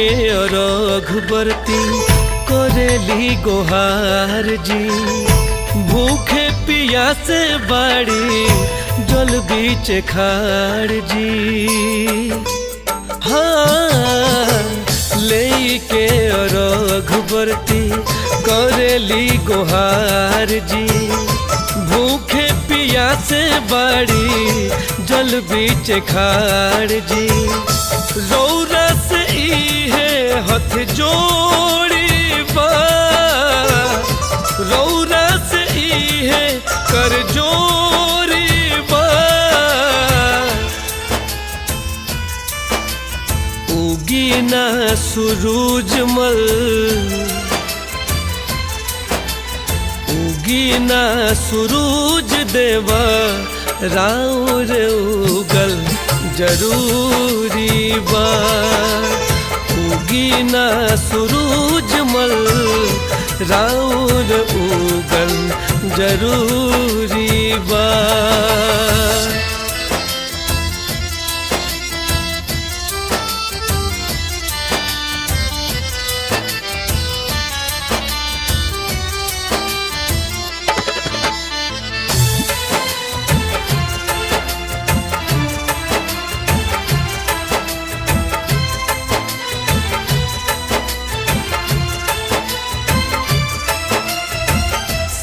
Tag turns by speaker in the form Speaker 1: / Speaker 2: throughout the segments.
Speaker 1: के अरघ बरती करेली गोहार जी। भूखे पियासे बाड़ी जल बीच खाड़ जी। हाँ लेके अरघ बरती करेली गोहार जी। भूखे पियासे बाड़ी जल बीच खाड़ जी। रौरा से इहे हथ जोड़ी बा, रौरा से इहे कर जोड़ी बा। उगी ना सूरज मल, उगी ना सूरज देवा राउर उगल जरूरी बा। उगी ना सूरज मल राउर उगल जरूरी बा।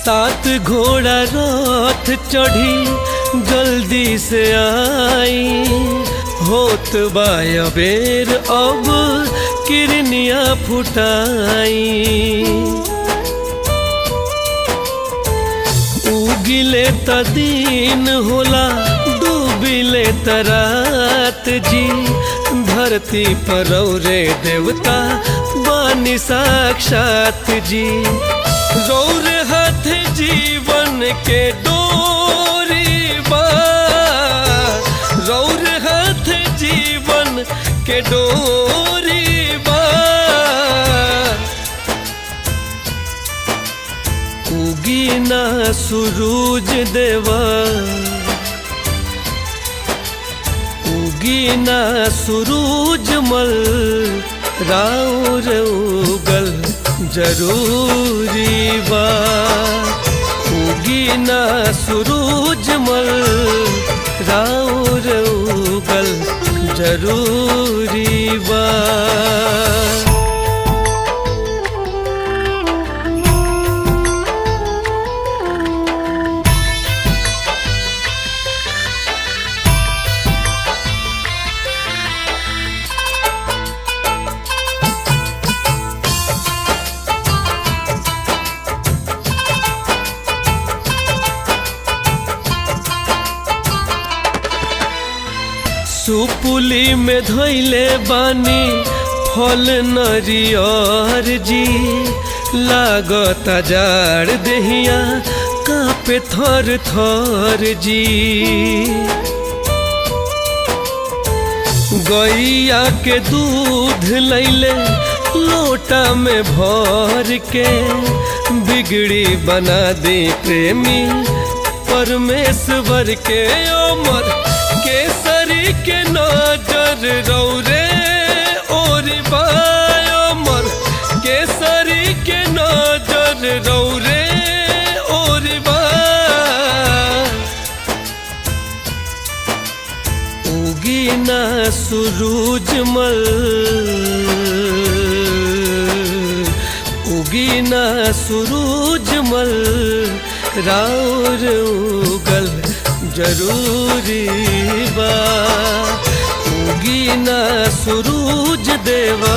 Speaker 1: सात घोड़ा रथ चढ़ी जल्दी से आई। होत बाया बेर अब किरनिया फुटाई। उगिले त दिन होला डूबिले त रात जी। धरती पर रे देवता बानी साक्षात जी। रौर हाथ जीवन के डोरी बा, रौर हाथ जीवन के डोरी बा। उगी ना सूरज देवा, उगी ना सूरज मल राउर उगल जरूरी बा। उगी ना सूरज मल राउर उगल जरूरी बा। सुपुली में धोइले बानी फल नरियर जी। लागता जाड़ देहिया कापे थर थर जी। गैया के दूध लैले लोटा में भर के। बिगड़ी बना दे प्रेमी परमेश्वर के। अमर केसरी के नजर रौरे ओरी बा। अमर केसरी के नजर रौरे ओरी बा। उगी ना सूरज मल, उगी ना सूरज मल राउर उगल जरूरी बा। उगी ना सूरज देवा